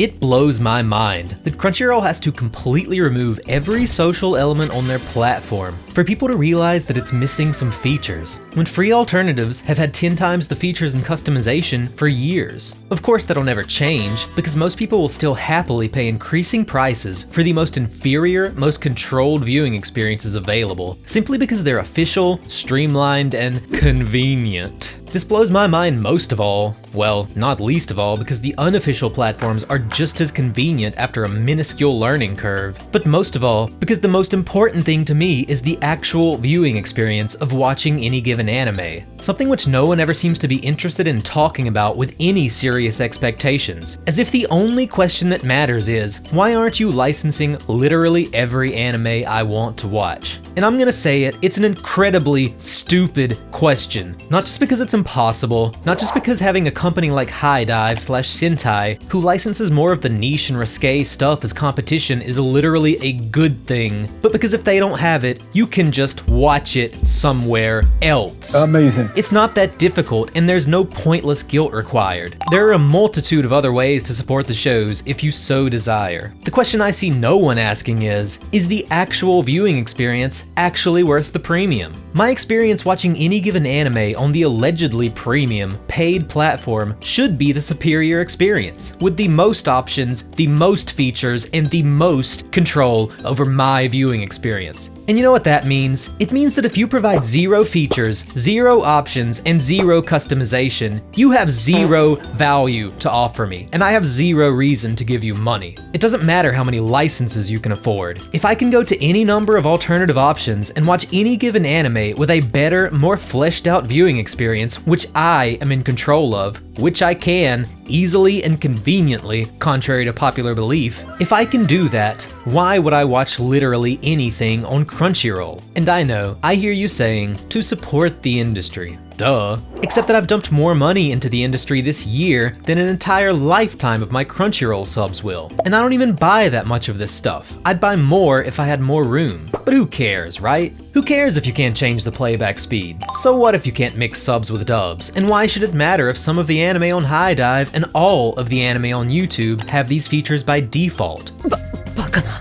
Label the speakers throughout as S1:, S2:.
S1: It blows my mind that Crunchyroll has to completely remove every social element on their platform for people to realize that it's missing some features, when free alternatives have had 10 times the features and customization for years. Of course that'll never change, because most people will still happily pay increasing prices for the most inferior, most controlled viewing experiences available, simply because they're official, streamlined, and convenient. This blows my mind most of all, well, not least of all, because the unofficial platforms are just as convenient after a minuscule learning curve, but most of all, because the most important thing to me is the actual viewing experience of watching any given anime, something which no one ever seems to be interested in talking about with any serious expectations, as if the only question that matters is, why aren't you licensing literally every anime I want to watch? And I'm gonna say it, it's an incredibly stupid question, not just because it's impossible, not just because having a company like HIDIVE/Sentai, who licenses more of the niche and risque stuff as competition, is literally a good thing, but because if they don't have it, you can just watch it somewhere else.
S2: Amazing.
S1: It's not that difficult, and there's no pointless guilt required. There are a multitude of other ways to support the shows if you so desire. The question I see no one asking is the actual viewing experience actually worth the premium? My experience watching any given anime on the allegedly premium, paid platform should be the superior experience, with the most options, the most features, and the most control over my viewing experience. And you know what that means? It means that if you provide 0 features, 0 options, and 0 customization, you have 0 value to offer me, and I have 0 reason to give you money. It doesn't matter how many licenses you can afford. If I can go to any number of alternative options and watch any given anime with a better, more fleshed out viewing experience, which I am in control of, which I can, easily and conveniently, contrary to popular belief, if I can do that, why would I watch literally anything on Crunchyroll? And I know, I hear you saying, to support the industry. Duh. Except that I've dumped more money into the industry this year than an entire lifetime of my Crunchyroll subs will. And I don't even buy that much of this stuff. I'd buy more if I had more room. But who cares, right? Who cares if you can't change the playback speed? So what if you can't mix subs with dubs? And why should it matter if some of the anime on HIDIVE and all of the anime on YouTube have these features by default?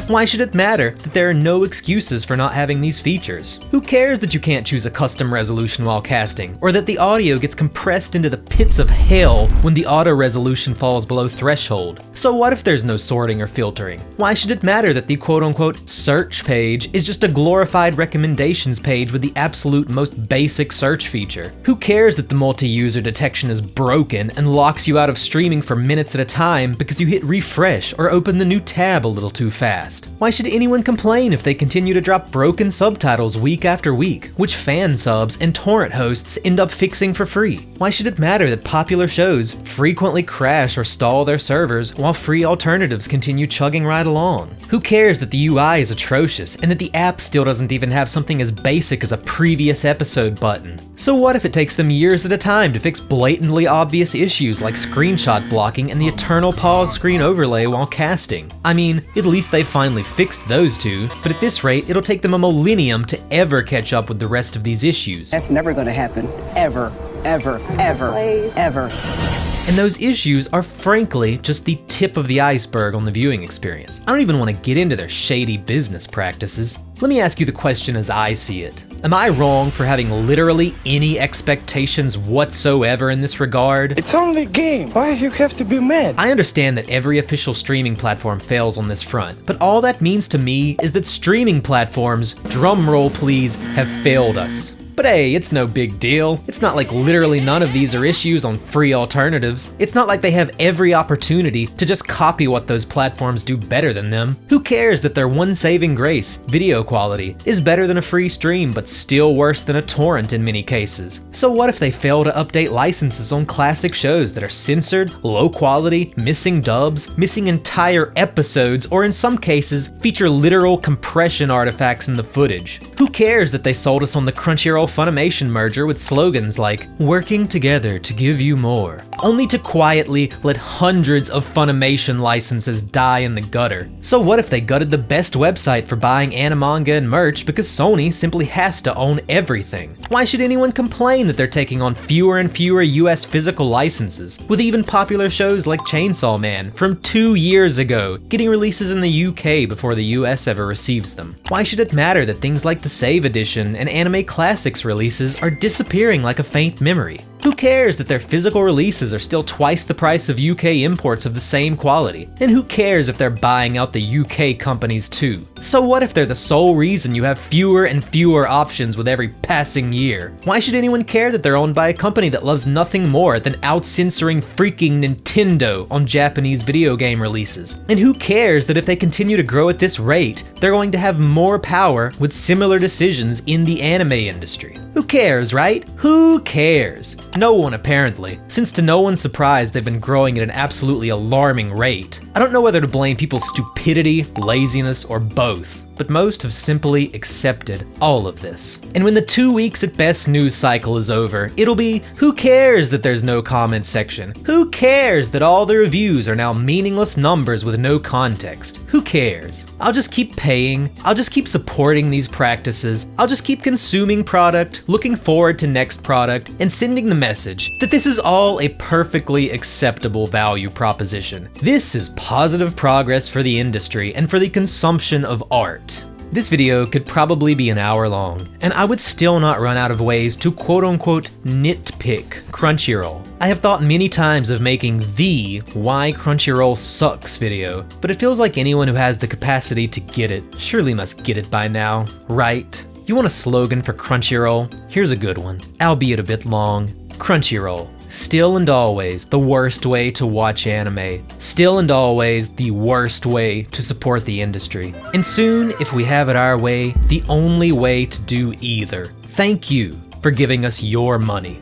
S1: Why should it matter that there are no excuses for not having these features? Who cares that you can't choose a custom resolution while casting, or that the audio gets compressed into the pits of hell when the auto resolution falls below threshold? So what if there's no sorting or filtering? Why should it matter that the quote-unquote search page is just a glorified recommendations page with the absolute most basic search feature? Who cares that the multi-user detection is broken and locks you out of streaming for minutes at a time because you hit refresh or open the new tab a little too fast? Why should anyone complain if they continue to drop broken subtitles week after week, which fan subs and torrent hosts end up fixing for free? Why should it matter that popular shows frequently crash or stall their servers while free alternatives continue chugging right along? Who cares that the UI is atrocious and that the app still doesn't even have something as basic as a previous episode button? So what if it takes them years at a time to fix blatantly obvious issues like screenshot blocking and the eternal pause screen overlay while casting? I mean, at least they finally fixed those two, but at this rate, it'll take them a millennium to ever catch up with the rest of these issues.
S3: That's never gonna happen. Ever. Ever. Ever. Ever.
S1: And those issues are frankly just the tip of the iceberg on the viewing experience. I don't even want to get into their shady business practices. Let me ask you the question as I see it. Am I wrong for having literally any expectations whatsoever in this regard?
S2: It's only a game. Why you have to be mad?
S1: I understand that every official streaming platform fails on this front, but all that means to me is that streaming platforms, drumroll please, have failed us. But hey, it's no big deal. It's not like literally none of these are issues on free alternatives. It's not like they have every opportunity to just copy what those platforms do better than them. Who cares that their one saving grace, video quality, is better than a free stream but still worse than a torrent in many cases? So what if they fail to update licenses on classic shows that are censored, low quality, missing dubs, missing entire episodes, or in some cases feature literal compression artifacts in the footage? Who cares that they sold us on the Crunchyroll Funimation merger with slogans like, "Working together to give you more," only to quietly let hundreds of Funimation licenses die in the gutter. So what if they gutted the best website for buying animanga and merch because Sony simply has to own everything? Why should anyone complain that they're taking on fewer and fewer US physical licenses, with even popular shows like Chainsaw Man from 2 years ago getting releases in the UK before the US ever receives them? Why should it matter that things like the Save Edition and Anime Classics releases are disappearing like a faint memory? Who cares that their physical releases are still twice the price of UK imports of the same quality? And who cares if they're buying out the UK companies too? So what if they're the sole reason you have fewer and fewer options with every passing year? Why should anyone care that they're owned by a company that loves nothing more than out-censoring freaking Nintendo on Japanese video game releases? And who cares that if they continue to grow at this rate, they're going to have more power with similar decisions in the anime industry? Who cares, right? Who cares? No one, apparently, since to no one's surprise they've been growing at an absolutely alarming rate. I don't know whether to blame people's stupidity, laziness, or both, but most have simply accepted all of this. And when the 2 weeks at best news cycle is over, it'll be, who cares that there's no comment section? Who cares that all the reviews are now meaningless numbers with no context? Who cares? I'll just keep paying, I'll just keep supporting these practices, I'll just keep consuming product, looking forward to next product, and sending the message that this is all a perfectly acceptable value proposition. This is positive progress for the industry and for the consumption of art. This video could probably be an hour long, and I would still not run out of ways to quote-unquote nitpick Crunchyroll. I have thought many times of making the Why Crunchyroll Sucks video, but it feels like anyone who has the capacity to get it surely must get it by now, right? You want a slogan for Crunchyroll? Here's a good one, albeit a bit long. Crunchyroll. Still and always the worst way to watch anime. Still and always the worst way to support the industry. And soon, if we have it our way, the only way to do either. Thank you for giving us your money.